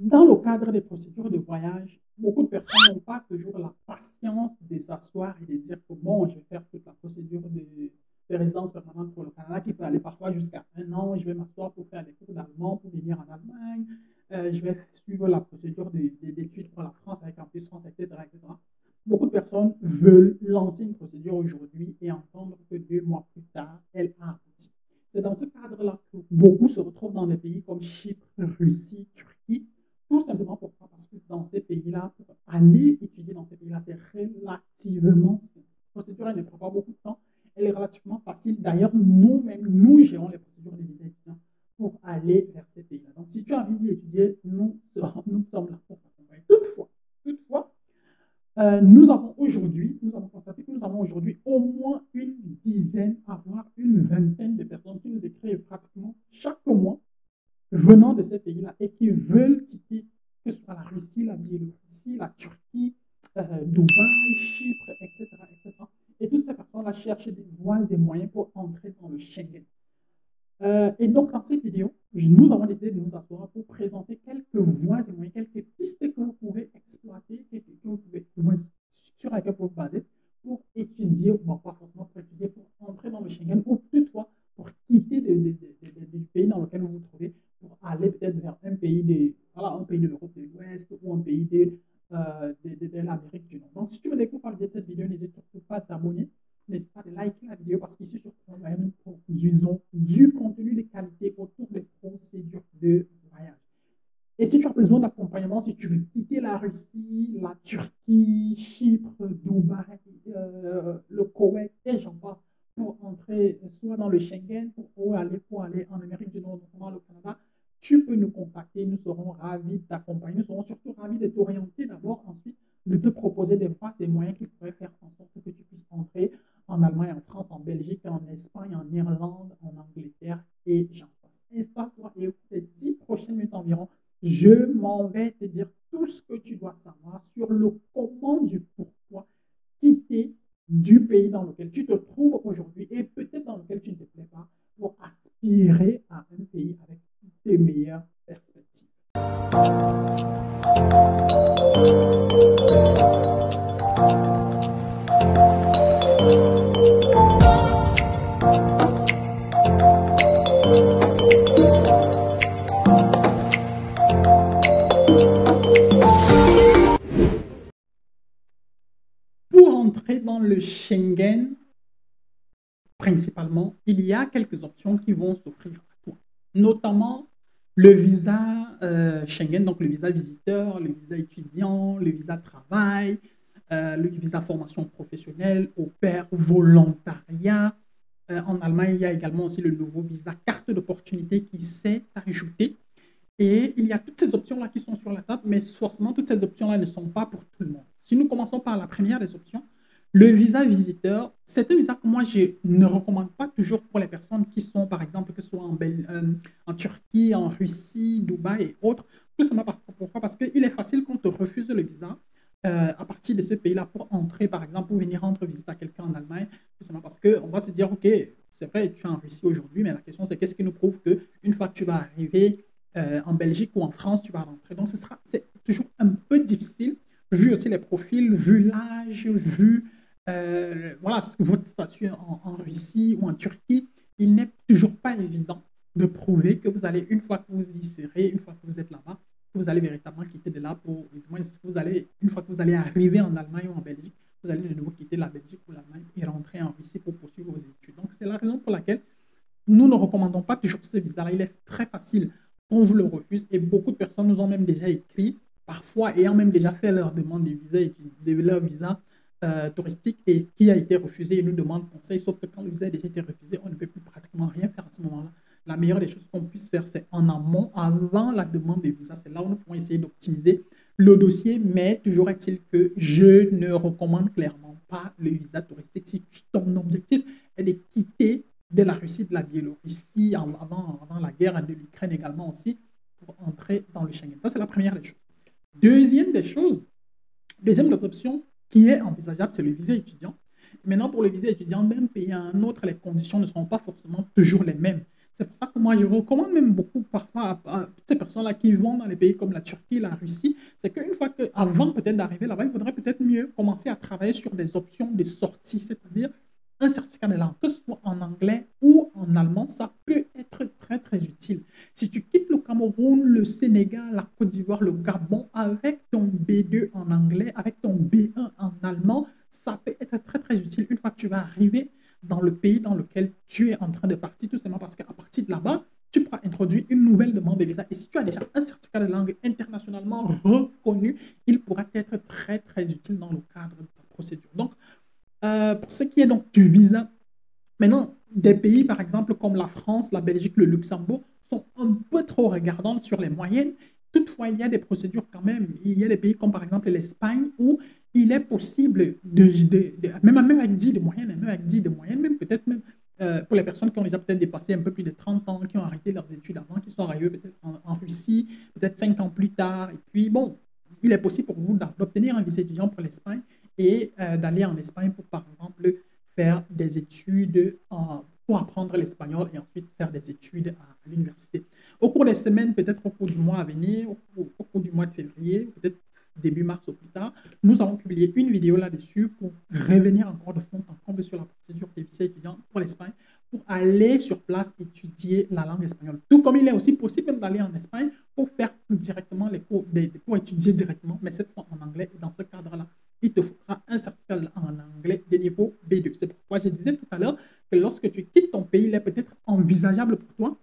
Dans le cadre des procédures de voyage, beaucoup de personnes n'ont pas toujours la patience de s'asseoir et de dire que bon, je vais faire toute la procédure de résidence permanente pour le Canada qui peut aller parfois jusqu'à 1 an. Je vais m'asseoir pour faire des cours d'allemand, pour venir en Allemagne. Je vais suivre la procédure d'études pour la France avec Campus France, etc., etc. Beaucoup de personnes veulent lancer une procédure aujourd'hui et entendre que 2 mois plus tard, elle a abouti. C'est dans ce cadre-là que beaucoup se retrouvent dans des pays comme Chypre, Russie, Turquie. Tout simplement pourquoi? Parce que dans ces pays-là, pour aller étudier dans ces pays-là, c'est relativement simple. La procédure, elle ne prend pas beaucoup de temps. Elle est relativement facile. D'ailleurs, nous-mêmes, nous gérons les procédures des visas étudiants pour aller vers ces pays-là. Donc, si tu as envie d'y étudier, nous sommes là pour t'accompagner. Toutefois, nous avons constaté que nous avons aujourd'hui au moins une dizaine, voire une vingtaine de personnes qui nous écrivent pratiquement chaque mois venant de ces pays-là et qui veulent quitter, que ce soit la Russie, la Biélorussie, la Turquie, Dubaï, Chypre, etc., etc. Et toutes ces personnes-là cherchent des voies et moyens pour entrer dans le Schengen. Et donc, dans cette vidéo, nous avons décidé de nous asseoir pour présenter quelques voies et moyens, quelques pistes que vous pouvez exploiter, sur lesquelles vous pouvez vous baser pour étudier, bon, pas forcément pour étudier, pour entrer dans le Schengen, ou toutefois pour quitter du pays dans lequel vous vous trouvez, pour aller peut-être vers un pays de l'Europe de l'Ouest ou un pays de l'Amérique du Nord. Donc, si tu me découvres par le biais de cette vidéo, n'hésite surtout pas à t'abonner. N'hésite pas à liker la vidéo parce qu'ici, surtout, nous produisons du contenu de qualité autour des procédures de voyage. Et si tu as besoin d'accompagnement, si tu veux quitter la Russie, la Turquie, Chypre, Dubaï, le Koweït et j'en passe, pour entrer soit dans le Schengen ou pour aller en Amérique du Nord, notamment le Canada, tu peux nous contacter. Nous serons ravis de t'accompagner. Nous serons surtout ravis de t'orienter d'abord, ensuite de te proposer des voies, des moyens qui pourraient faire en sorte que tu puisses entrer en Allemagne, en France, en Belgique, en Espagne, en Irlande, en Angleterre et j'en passe. Installe-toi et au cours des 10 prochaines minutes environ, je m'en vais te dire tout ce que tu dois savoir sur le comment du pourquoi quitter du pays dans lequel tu te trouves aujourd'hui et peut-être dans lequel tu ne te plais pas pour aspirer à un pays avec des meilleures perspectives. Pour entrer dans le Schengen, principalement, il y a quelques options qui vont s'offrir à toi, notamment le visa Schengen, donc le visa visiteur, le visa étudiant, le visa travail, le visa formation professionnelle, au pair, volontariat. En Allemagne, il y a également aussi le nouveau visa carte d'opportunité qui s'est ajouté. Et il y a toutes ces options-là qui sont sur la table, mais forcément, toutes ces options-là ne sont pas pour tout le monde. Si nous commençons par la première des options, le visa visiteur, c'est un visa que moi, je ne recommande pas toujours pour les personnes qui sont, par exemple, que ce soit en Turquie, en Russie, Dubaï et autres. Tout simplement pourquoi? Parce qu'il est facile qu'on te refuse le visa à partir de ce pays-là pour entrer, par exemple, pour venir rendre visite à quelqu'un en Allemagne. Tout simplement parce qu'on va se dire, OK, c'est vrai, tu es en Russie aujourd'hui, mais la question, c'est qu'est-ce qui nous prouve qu'une fois que tu vas arriver en Belgique ou en France, tu vas rentrer. Donc, c'est toujours un peu difficile, vu aussi les profils, vu l'âge, vu voilà, votre statut en Russie ou en Turquie. Il n'est toujours pas évident de prouver que vous allez, une fois que vous y serez, une fois que vous êtes là-bas, que vous allez véritablement quitter de là pour, une fois que vous allez arriver en Allemagne ou en Belgique, vous allez de nouveau quitter la Belgique ou l'Allemagne et rentrer en Russie pour poursuivre vos études. Donc, c'est la raison pour laquelle nous ne recommandons pas toujours ce visa-là. Il est très facile qu'on vous le refuse et beaucoup de personnes nous ont même déjà écrit, parfois ayant même déjà fait leur demande de leur visa touristique et qui a été refusé et nous demande conseil, sauf que quand le visa a déjà été refusé, on ne peut plus pratiquement rien faire à ce moment-là. La meilleure des choses qu'on puisse faire, c'est en amont, avant la demande de visa. C'est là où nous pouvons essayer d'optimiser le dossier, mais toujours est-il que je ne recommande clairement pas le visa touristique. Si ton objectif est de quitter de la Russie, de la Biélorussie, avant la guerre de l'Ukraine également aussi, pour entrer dans le Schengen. Ça, c'est la première des choses. Deuxième option qui est envisageable, c'est le visa étudiant. Maintenant, pour le visa étudiant d'un pays à un autre, les conditions ne seront pas forcément toujours les mêmes. C'est pour ça que moi, je recommande même beaucoup parfois à toutes ces personnes-là qui vont dans les pays comme la Turquie, la Russie, c'est qu'une fois qu'avant peut-être d'arriver là-bas, il faudrait peut-être mieux commencer à travailler sur des options de sortie, c'est-à-dire un certificat de langue, que ce soit en anglais ou en allemand, ça peut être très, très utile. Si tu quittes le Cameroun, le Sénégal, la Côte d'Ivoire, le Gabon, avec ton B2 en anglais, avec ton B1 en allemand, ça peut être très, très utile une fois que tu vas arriver dans le pays dans lequel tu es en train de partir, tout simplement parce qu'à partir de là-bas, tu pourras introduire une nouvelle demande de visa. Et si tu as déjà un certificat de langue internationalement reconnu, il pourra être très, très utile dans le cadre de ta procédure. Donc, pour ce qui est donc du visa, maintenant, des pays, par exemple, comme la France, la Belgique, le Luxembourg, sont un peu trop regardantes sur les moyennes. Toutefois, il y a des procédures quand même. Il y a des pays comme, par exemple, l'Espagne, où il est possible, même avec 10 de moyenne, même avec 10 de moyenne, même peut-être même pour les personnes qui ont déjà peut-être dépassé un peu plus de 30 ans, qui ont arrêté leurs études avant, qui sont arrivés peut-être en Russie, peut-être 5 ans plus tard. Et puis, bon, il est possible pour vous d'obtenir un visa étudiant pour l'Espagne et d'aller en Espagne pour, par exemple, faire des études pour apprendre l'espagnol et ensuite faire des études à l'université. Au cours des semaines, peut-être au cours du mois à venir, au cours du mois de février, peut-être début mars ou plus tard, nous allons publier une vidéo là-dessus pour revenir encore de fond en comble sur la procédure des visas étudiants pour l'Espagne, pour aller sur place étudier la langue espagnole. Tout comme il est aussi possible d'aller en Espagne pour faire directement les cours, pour étudier directement, mais cette fois en anglais. Et dans ce cadre-là, il te faudra un certificat en anglais de niveau B2. C'est pourquoi je disais tout à l'heure que lorsque tu quittes ton pays, il est peut-être envisageable pour toi,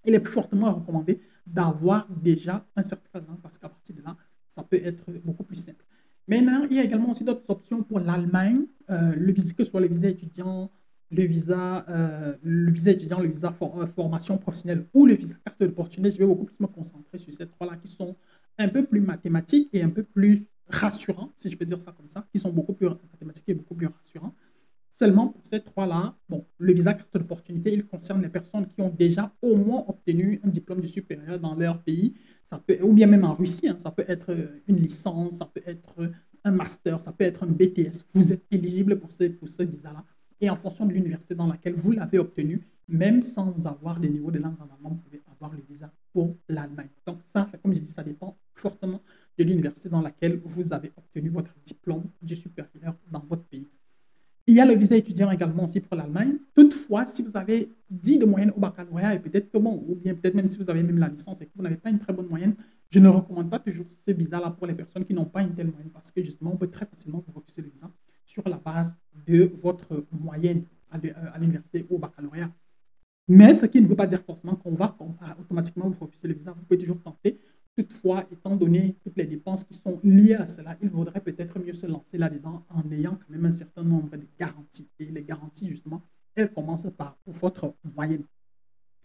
il est plus fortement recommandé d'avoir déjà un certificat de langue parce qu'à partir de là, ça peut être beaucoup plus simple. Maintenant, il y a également aussi d'autres options pour l'Allemagne, que ce soit le visa étudiant, le visa étudiant, le visa formation professionnelle ou le visa carte d'opportunité. Je vais beaucoup plus me concentrer sur ces trois-là qui sont un peu plus mathématiques et un peu plus rassurants, si je peux dire ça comme ça, qui sont beaucoup plus mathématiques et beaucoup plus rassurants. Seulement pour ces trois-là, bon, le visa carte d'opportunité, il concerne les personnes qui ont déjà au moins obtenu un diplôme du supérieur dans leur pays, ça peut, ou bien même en Russie, hein, ça peut être une licence, ça peut être un master, ça peut être un BTS. Vous êtes éligible pour ce visa-là. Et en fonction de l'université dans laquelle vous l'avez obtenu, même sans avoir des niveaux de langue en allemand, vous pouvez avoir le visa pour l'Allemagne. Donc ça, c'est comme je dis, ça dépend fortement de l'université dans laquelle vous avez obtenu votre diplôme du supérieur dans votre pays. Il y a le visa étudiant également aussi pour l'Allemagne. Toutefois, si vous avez 10 de moyenne au baccalauréat et peut-être que bon, ou bien peut-être même si vous avez même la licence et que vous n'avez pas une très bonne moyenne, je ne recommande pas toujours ce visa-là pour les personnes qui n'ont pas une telle moyenne parce que justement, on peut très facilement vous refuser le visa sur la base de votre moyenne à l'université ou au baccalauréat. Mais ce qui ne veut pas dire forcément qu'on va automatiquement vous refuser le visa. Vous pouvez toujours tenter. Toutefois, étant donné toutes les dépenses qui sont liées à cela, il vaudrait peut-être mieux se lancer là-dedans en ayant quand même un certain nombre de garanties. Et les garanties, justement, elles commencent par votre moyenne.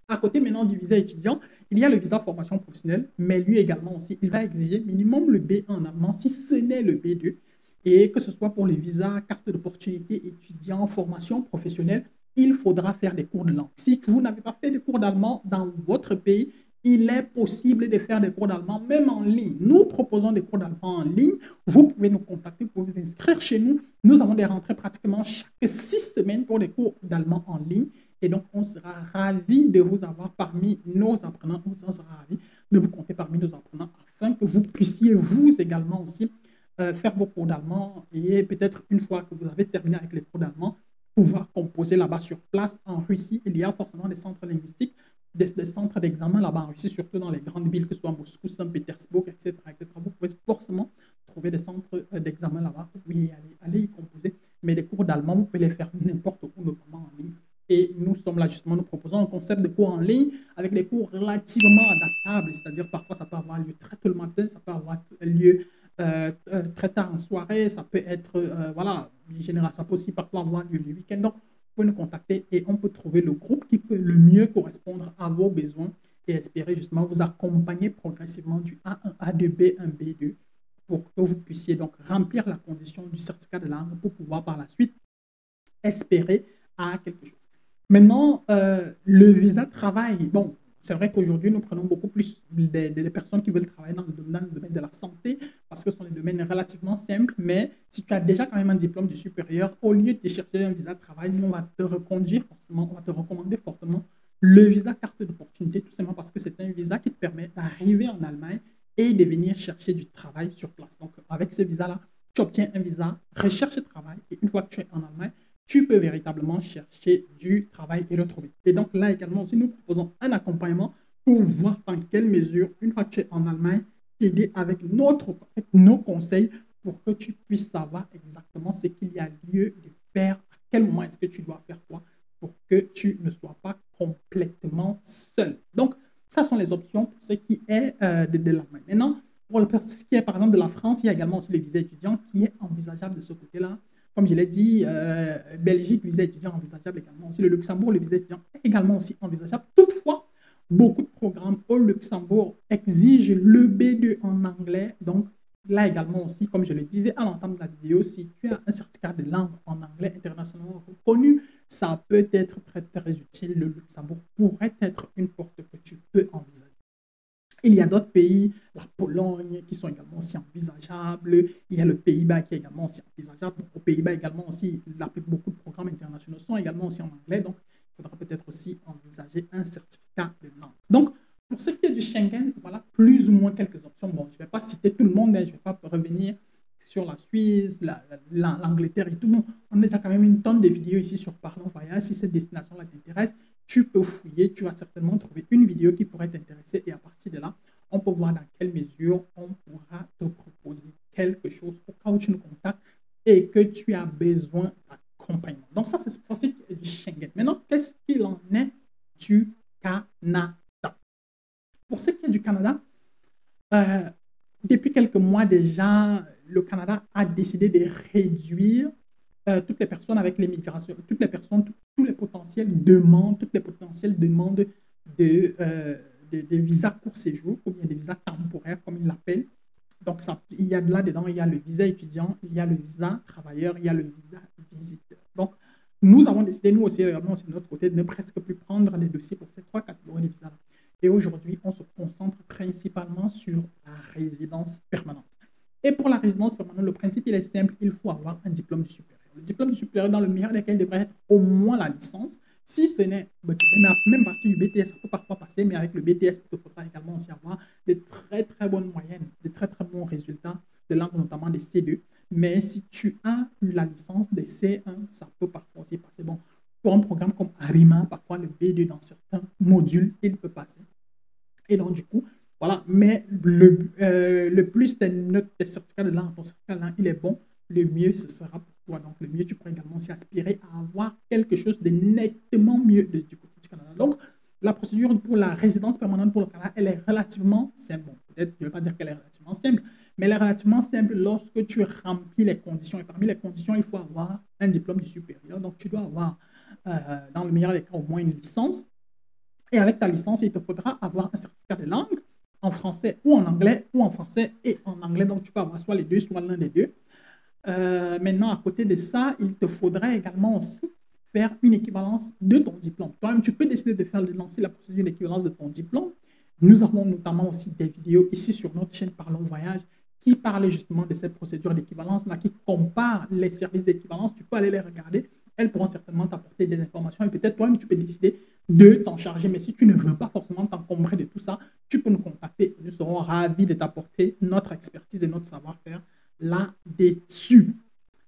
À côté maintenant du visa étudiant, il y a le visa formation professionnelle, mais lui également aussi, il va exiger minimum le B1 en allemand, si ce n'est le B2. Et que ce soit pour les visas, carte d'opportunité étudiant, formation professionnelle, il faudra faire des cours de langue. Si vous n'avez pas fait de cours d'allemand dans votre pays, il est possible de faire des cours d'allemand, même en ligne. Nous proposons des cours d'allemand en ligne. Vous pouvez nous contacter, vous pouvez vous inscrire chez nous. Nous avons des rentrées pratiquement chaque 6 semaines pour des cours d'allemand en ligne. Et donc, on sera ravis de vous avoir parmi nos apprenants. On sera ravis de vous compter parmi nos apprenants afin que vous puissiez vous également aussi faire vos cours d'allemand. Et peut-être une fois que vous avez terminé avec les cours d'allemand, pouvoir composer là-bas sur place. En Russie, il y a forcément des centres linguistiques, des centres d'examen là-bas en Russie, surtout dans les grandes villes, que ce soit Moscou, Saint-Pétersbourg, etc., etc. Vous pouvez forcément trouver des centres d'examen là-bas. Vous pouvez aller y composer. Mais les cours d'allemand, vous pouvez les faire n'importe où, notamment en ligne. Et nous sommes là justement, nous proposons un concept de cours en ligne avec des cours relativement adaptables, c'est-à-dire parfois ça peut avoir lieu très tôt le matin, ça peut avoir lieu très tard en soirée, ça peut être, voilà, général, ça peut aussi parfois avoir lieu le week-end. Donc, vous pouvez nous contacter et on peut trouver le groupe qui peut le mieux correspondre à vos besoins et espérer justement vous accompagner progressivement du A1, A2, B1, B2 pour que vous puissiez donc remplir la condition du certificat de langue pour pouvoir par la suite espérer à quelque chose. Maintenant, le visa travail, bon, c'est vrai qu'aujourd'hui, nous prenons beaucoup plus des personnes qui veulent travailler dans le domaine de la santé parce que ce sont des domaines relativement simples. Mais si tu as déjà quand même un diplôme du supérieur, au lieu de chercher un visa de travail, nous, on va te reconduire forcément, on va te recommander fortement le visa carte d'opportunité, tout simplement parce que c'est un visa qui te permet d'arriver en Allemagne et de venir chercher du travail sur place. Donc, avec ce visa-là, tu obtiens un visa recherche et travail. Et une fois que tu es en Allemagne, tu peux véritablement chercher du travail et le trouver. Et donc, là également aussi, nous proposons un accompagnement pour voir dans quelle mesure, une fois que tu es en Allemagne, t'aider avec nos conseils pour que tu puisses savoir exactement ce qu'il y a lieu de faire, à quel moment est-ce que tu dois faire quoi, pour que tu ne sois pas complètement seul. Donc, ça sont les options pour ce qui est de l'Allemagne. Maintenant, pour ce qui est par exemple de la France, il y a également aussi le visa étudiant qui est envisageable de ce côté-là. Comme je l'ai dit, Belgique, visa étudiant envisageable également aussi. Le Luxembourg, le visa étudiant est également aussi envisageable. Toutefois, beaucoup de programmes au Luxembourg exigent le B2 en anglais. Donc, là également aussi, comme je le disais à l'entame de la vidéo, si tu as un certificat de langue en anglais internationalement reconnu, ça peut être très, très utile. Le Luxembourg pourrait être une porte que tu peux envisager. Il y a d'autres pays, la Pologne, qui sont également aussi envisageables. Il y a le Pays-Bas qui est également aussi envisageable. Donc, aux Pays-Bas également aussi, beaucoup de programmes internationaux sont également aussi en anglais. Donc, il faudra peut-être aussi envisager un certificat de langue. Donc, pour ce qui est du Schengen, voilà plus ou moins quelques options. Bon, je ne vais pas citer tout le monde, je ne vais pas revenir sur la Suisse, l'Angleterre et tout. Bon, on a déjà quand même une tonne de vidéos ici sur Parlons Voyage. Si cette destination-là t'intéresse, tu peux fouiller, tu vas certainement trouver une vidéo qui pourrait t'intéresser et à partir de là, on peut voir dans quelle mesure on pourra te proposer quelque chose au cas où tu nous contactes et que tu as besoin d'accompagnement. Donc ça, c'est pour ce qui est du Schengen. Maintenant, qu'est-ce qu'il en est du Canada? Pour ce qui est du Canada, depuis quelques mois déjà, le Canada a décidé de réduire toutes les personnes avec l'immigration, toutes les personnes, tous les potentielles demandes, de visas court séjour ou bien des visas temporaires, comme ils l'appellent. Donc, ça, il y a de là-dedans, il y a le visa étudiant, il y a le visa travailleur, il y a le visa visiteur. Donc, nous avons décidé, nous aussi, également, de notre côté, de ne presque plus prendre les dossiers pour ces trois catégories de visas-là. Et aujourd'hui, on se concentre principalement sur la résidence permanente. Et pour la résidence permanente, le principe, il est simple, il faut avoir un diplôme du supérieur. Le diplôme du supérieur, dans le meilleur des cas, il devrait être au moins la licence. Si ce n'est, même à partir du BTS, ça peut parfois passer, mais avec le BTS, il faudra également aussi avoir de très, très bonnes moyennes, de très, très bons résultats de langue, notamment des C2. Mais si tu as eu la licence des C1, ça peut parfois aussi passer. Bon, pour un programme comme Arima, parfois le B2 dans certains modules, il peut passer. Et donc, du coup, voilà. Mais le plus tes certificats de langue, ton certificat de langue, il est bon, le mieux ce sera pour toi. Donc, le mieux, tu pourrais également aussi aspirer à avoir quelque chose de nettement mieux du côté du Canada. Donc, la procédure pour la résidence permanente pour le Canada, elle est relativement simple. Bon, peut-être, je ne vais pas dire qu'elle est relativement simple, mais elle est relativement simple lorsque tu remplis les conditions. Et parmi les conditions, il faut avoir un diplôme du supérieur. Donc, tu dois avoir, dans le meilleur des cas, au moins une licence. Et avec ta licence, il te faudra avoir un certificat de langue en français ou en anglais, ou en français et en anglais. Donc, tu peux avoir soit les deux, soit l'un des deux. Maintenant, à côté de ça, il te faudrait également aussi faire une équivalence de ton diplôme. Toi-même, tu peux décider de lancer la procédure d'équivalence de ton diplôme. Nous avons notamment aussi des vidéos ici sur notre chaîne Parlons Voyage qui parlent justement de cette procédure d'équivalence-là, qui comparent les services d'équivalence. Tu peux aller les regarder. Elles pourront certainement t'apporter des informations et peut-être toi-même, tu peux décider de t'en charger. Mais si tu ne veux pas forcément t'encombrer de tout ça, tu peux nous contacter. Nous serons ravis de t'apporter notre expertise et notre savoir-faire là-dessus.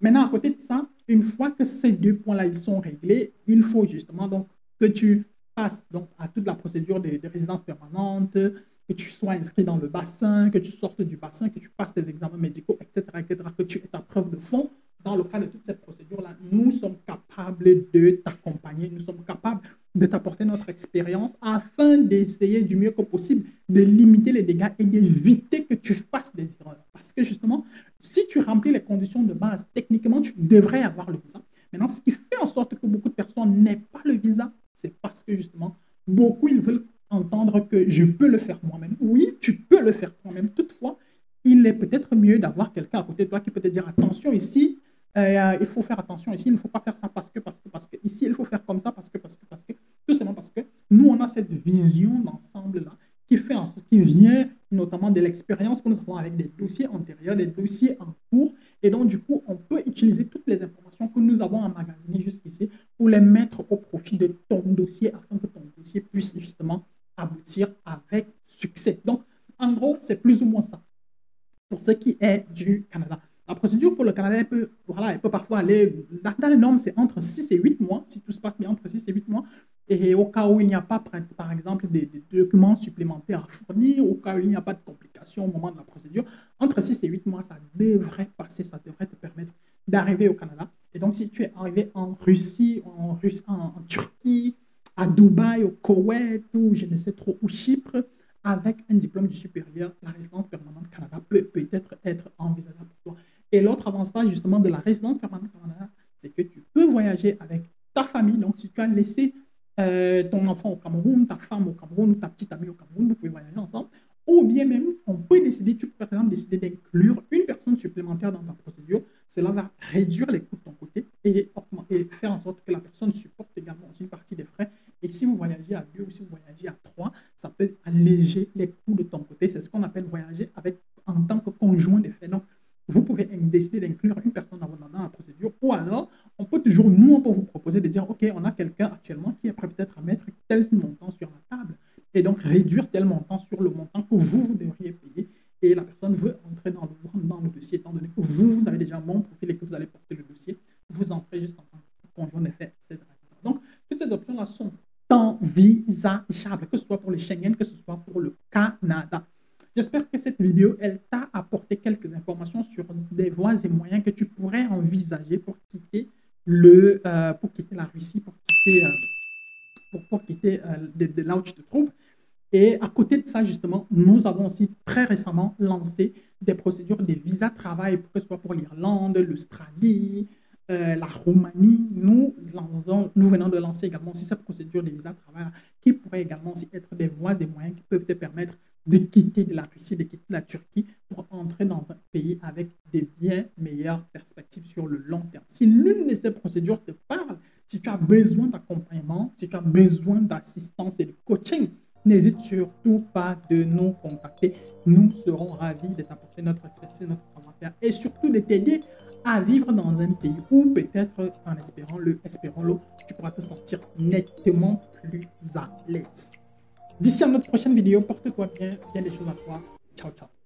Maintenant, à côté de ça, une fois que ces deux points-là ils sont réglés, il faut justement donc que tu passes donc à toute la procédure de résidence permanente, que tu sois inscrit dans le bassin, que tu sortes du bassin, que tu passes tes examens médicaux, etc., que tu aies ta preuve de fond. Dans le cas de toute cette procédure-là, nous sommes capables de t'accompagner, nous sommes capables de t'apporter notre expérience afin d'essayer du mieux que possible de limiter les dégâts et d'éviter que tu fasses des erreurs. Parce que justement, si tu remplis les conditions de base, techniquement, tu devrais avoir le visa. Maintenant, ce qui fait en sorte que beaucoup de personnes n'aient pas le visa, c'est parce que justement, beaucoup, ils veulent entendre que je peux le faire moi-même. Oui, tu peux le faire toi-même. Toutefois, il est peut-être mieux d'avoir quelqu'un à côté de toi qui peut te dire attention ici, il faut faire attention ici, il ne faut pas faire ça parce que ici, il faut faire comme ça parce que, tout simplement parce que nous, on a cette vision d'ensemble-là qui vient notamment de l'expérience que nous avons avec des dossiers antérieurs, des dossiers en cours. Et donc, du coup, on peut utiliser toutes les informations que nous avons emmagasinées jusqu'ici pour les mettre au profit de ton dossier afin que ton dossier puisse justement aboutir avec succès. Donc, en gros, c'est plus ou moins ça pour ce qui est du Canada. La procédure pour le Canada, elle peut parfois aller, dans les normes, c'est entre 6 et 8 mois, si tout se passe bien, entre 6 et 8 mois. Et au cas où il n'y a pas, par exemple, des documents supplémentaires à fournir, au cas où il n'y a pas de complications au moment de la procédure, entre 6 et 8 mois, ça devrait passer, ça devrait te permettre d'arriver au Canada. Et donc, si tu es arrivé en Russie, en Turquie, à Dubaï, au Koweït, ou je ne sais trop où, Chypre, avec un diplôme du supérieur, la résidence permanente Canada peut peut-être être envisageable pour toi. Et l'autre avantage justement de la résidence permanente Canada, c'est que tu peux voyager avec ta famille. Donc, si tu as laissé ton enfant au Cameroun, ta femme au Cameroun ou ta petite amie au Cameroun, vous pouvez voyager ensemble. Ou bien même, on peut décider, tu peux par exemple décider d'inclure une personne supplémentaire dans ta procédure. Cela va réduire les coûts de ton côté et faire en sorte que la personne supporte également une partie des frais. Et si vous voyagez à 2 ou si vous voyagez à 3, ça peut alléger les coûts de ton côté. C'est ce qu'on appelle voyager en tant que conjoint de fait. Donc, vous pouvez décider d'inclure une personne dans la procédure, ou alors, on peut toujours, nous, on peut vous proposer de dire, OK, on a quelqu'un actuellement qui est prêt peut-être à mettre tel montant sur la table, et donc réduire tel montant sur le montant que vous devriez payer, et la personne veut entrer dans le dossier, étant donné que vous avez déjà mon profil et que vous allez porter le dossier, vous entrez juste en tant que conjoint de fait, etc. Donc, toutes ces options-là sont envisageables, que ce soit pour le Schengen, que ce soit pour le Canada. J'espère que cette vidéo, elle t'a apporté quelques informations sur des voies et moyens que tu pourrais envisager pour quitter, la Russie, pour quitter de là où tu te trouves. Et à côté de ça, justement, nous avons aussi très récemment lancé des procédures de visa travail, que ce soit pour l'Irlande, l'Australie, la Roumanie. Nous venons de lancer également aussi cette procédure de visa travail qui pourrait également aussi être des voies et moyens qui peuvent te permettre de quitter de la Russie, de quitter la Turquie pour entrer dans un pays avec des bien meilleures perspectives sur le long terme. Si l'une de ces procédures te parle, si tu as besoin d'accompagnement, si tu as besoin d'assistance et de coaching, n'hésite surtout pas de nous contacter. Nous serons ravis de t'apporter notre expertise, notre savoir-faire et surtout de t'aider à vivre dans un pays où peut-être, en espérons-le, tu pourras te sentir nettement plus à l'aise. D'ici à notre prochaine vidéo, porte-toi bien, bien des choses à toi. Ciao, ciao.